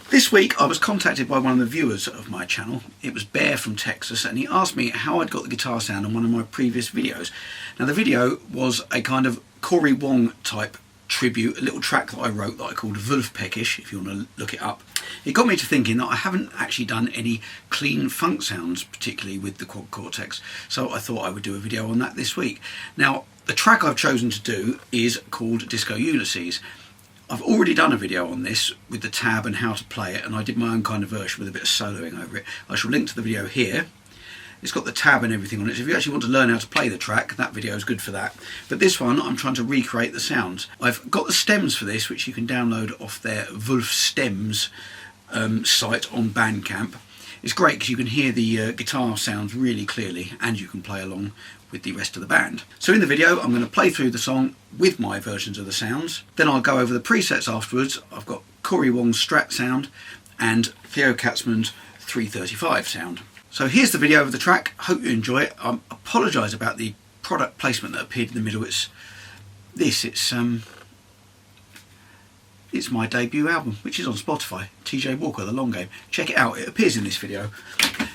This week I was contacted by one of the viewers of my channel. It was Bear from Texas, and he asked me how I'd got the guitar sound on one of my previous videos. Now the video was a kind of Cory Wong type tribute, a little track that I wrote that I called Vulfpeckish, if you want to look it up. It got me to thinking that I haven't actually done any clean funk sounds, particularly with the Quad Cortex, so I thought I would do a video on that this week. Now the track I've chosen to do is called Disco Ulysees. I've already done a video on this with the tab and how to play it, and I did my own kind of version with a bit of soloing over it. I shall link to the video here. It's got the tab and everything on it, so if you actually want to learn how to play the track, that video is good for that. But this one, I'm trying to recreate the sounds. I've got the stems for this, which you can download off their Vulfstems site on Bandcamp. It's great because you can hear the guitar sounds really clearly, and you can play along with the rest of the band. So in the video I'm going to play through the song with my versions of the sounds, then I'll go over the presets afterwards. I've got Cory Wong's Strat sound and Theo Katzman's 335 sound. So here's the video of the track, hope you enjoy it. I apologise about the product placement that appeared in the middle. It's my debut album, which is on Spotify, TJ Walker, The Long Game. Check it out, it appears in this video.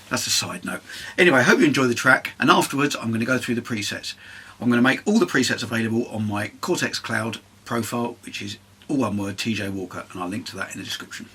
That's a side note. Anyway, I hope you enjoy the track, and afterwards I'm going to go through the presets. I'm going to make all the presets available on my Cortex Cloud profile, which is all one word, TJ Walker, and I'll link to that in the description.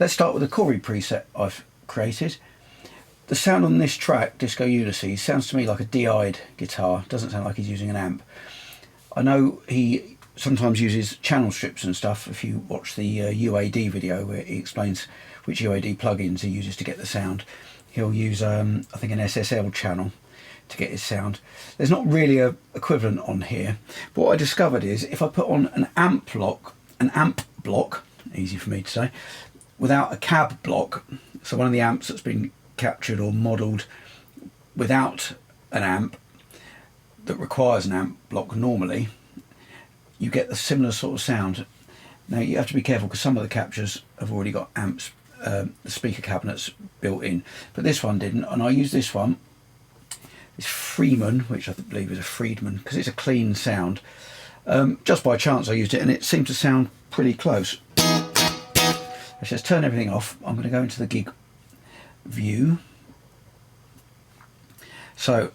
let's start with a Cory preset I've created. The sound on this track, Disco Ulysees, sounds to me like a DI'd guitar. Doesn't sound like he's using an amp. I know he sometimes uses channel strips and stuff. If you watch the UAD video where he explains which UAD plugins he uses to get the sound, he'll use I think an SSL channel to get his sound. There's not really a equivalent on here, but what I discovered is if I put on an amp block, easy for me to say, without a cab block, so one of the amps that's been captured or modelled without an amp that requires an amp block normally, you get the similar sort of sound. Now you have to be careful because some of the captures have already got amps, the speaker cabinets built in, but this one didn't, and I use this one, this Freeman, which I believe is a Friedman, because it's a clean sound. Just by chance I used it and it seemed to sound pretty close. Let's just turn everything off. I'm going to go into the gig view. So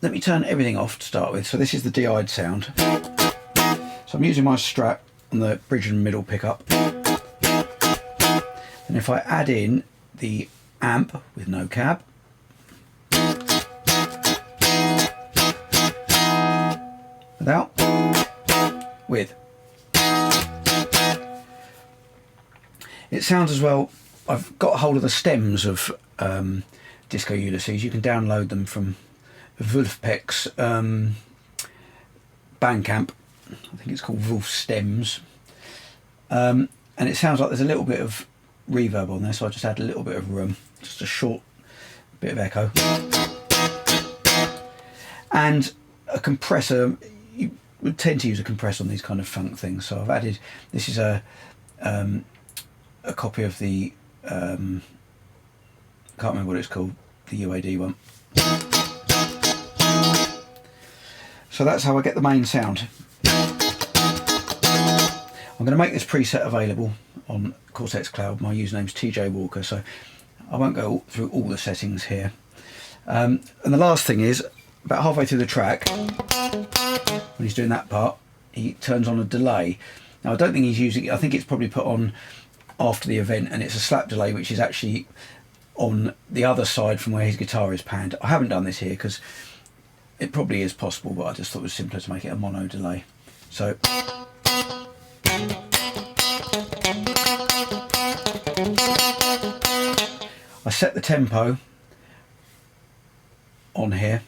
let me turn everything off to start with. So this is the DI'd sound. So I'm using my Strat on the bridge and middle pickup. And if I add in the amp with no cab, without, with, it sounds as well. I've got a hold of the stems of Disco Ulysees. You can download them from Vulfpeck's Bandcamp. I think it's called Vulf Stems, and it sounds like there's a little bit of reverb on there, so I just add a little bit of room, just a short bit of echo, and a compressor. You would tend to use a compressor on these kind of funk things, so I've added, this is a copy of the I can't remember what it's called, the UAD one. So that's how I get the main sound. I'm going to make this preset available on Cortex Cloud. My username's TJ Walker, so I won't go through all the settings here. And the last thing is, about halfway through the track, when he's doing that part, he turns on a delay. Now I don't think he's using it, I think it's probably put on after the event, and it's a slap delay which is actually on the other side from where his guitar is panned. I haven't done this here because it probably is possible, but I just thought it was simpler to make it a mono delay. So I set the tempo on here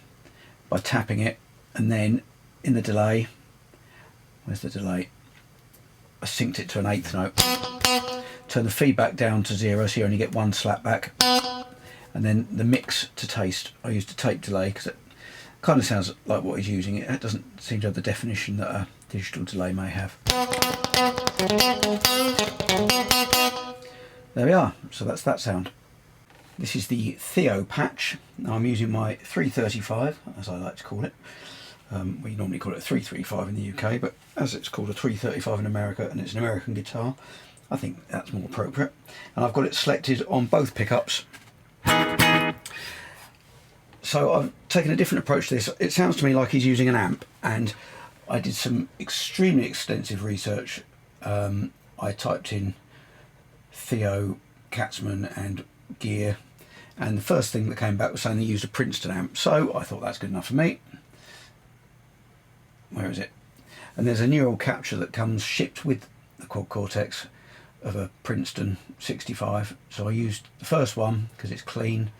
by tapping it, and then in the delay, where's the delay? I synced it to an 8th note. Turn the feedback down to 0 so you only get one slap back, and then the mix to taste. I used a tape delay because it kind of sounds like what he's using. It doesn't seem to have the definition that a digital delay may have. There we are, so that's that sound. This is the Theo patch. Now I'm using my 335, as I like to call it. We normally call it a 335 in the UK, but as it's called a 335 in America and it's an American guitar, I think that's more appropriate. And I've got it selected on both pickups. So I've taken a different approach to this. It sounds to me like he's using an amp, and I did some extremely extensive research. I typed in Theo Katzman and gear, and the first thing that came back was saying they used a Princeton amp, so I thought that's good enough for me. Where is it? And there's a neural capture that comes shipped with the Quad Cortex of a Princeton 65, so I used the first one because it's clean.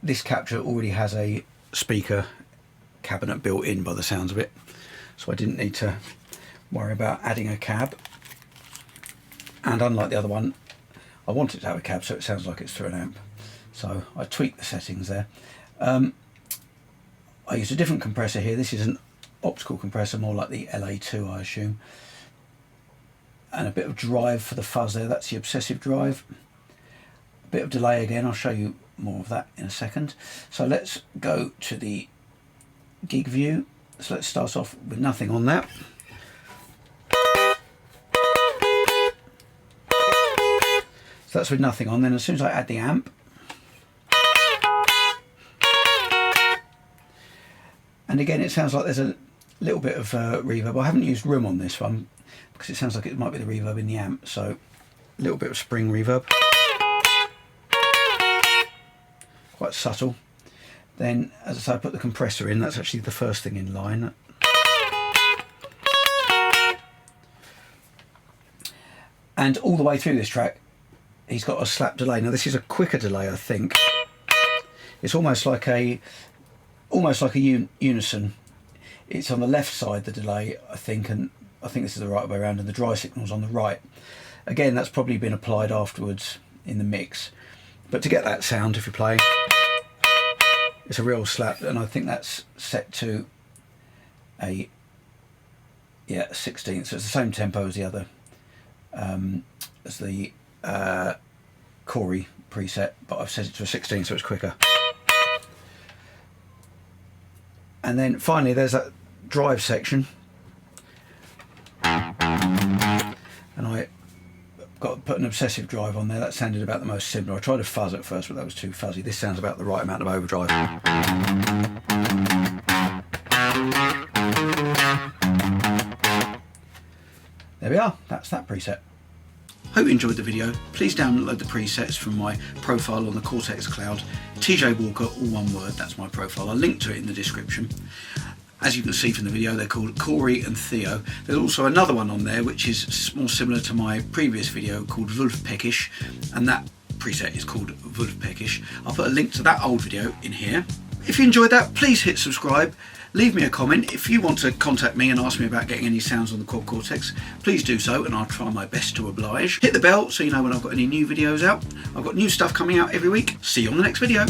This capture already has a speaker cabinet built in by the sounds of it, so I didn't need to worry about adding a cab. And unlike the other one, I want it to have a cab so it sounds like it's through an amp, so I tweaked the settings there. I used a different compressor here. This is an optical compressor, more like the LA2 I assume, and a bit of drive for the fuzz there. That's the obsessive drive. A bit of delay again, I'll show you more of that in a second. So let's go to the gig view. So let's start off with nothing on that. So that's with nothing on. Then as soon as I add the amp, and again it sounds like there's a little bit of reverb. I haven't used room on this one because it sounds like it might be the reverb in the amp, so A little bit of spring reverb, quite subtle. Then, as I say, I put the compressor in. That's actually the first thing in line. And all the way through this track, he's got a slap delay. Now this is a quicker delay, I think. It's almost like a unison. It's on the left side, the delay, I think, and I think this is the right way around, and the dry signal's on the right. Again, that's probably been applied afterwards in the mix. But to get that sound, if you're playing, it's a real slap, and I think that's set to a 16th, so it's the same tempo as the other. As the Cory preset, but I've set it to a 16 so it's quicker. And then finally there's that drive section, and I got to put an obsessive drive on there. That sounded about the most similar. I tried a fuzz at first, but that was too fuzzy. This sounds about the right amount of overdrive. There we are, that's that preset. Hope you enjoyed the video. Please download the presets from my profile on the Cortex Cloud. TJ Walker, all one word, that's my profile. I'll link to it in the description. As you can see from the video, they're called Cory and Theo. There's also another one on there which is more similar to my previous video called Vulfpeck, and that preset is called Vulfpeck. I'll put a link to that old video in here. If you enjoyed that, please hit subscribe. Leave me a comment. If you want to contact me and ask me about getting any sounds on the Quad Cortex, please do so and I'll try my best to oblige. Hit the bell so you know when I've got any new videos out. I've got new stuff coming out every week. See you on the next video.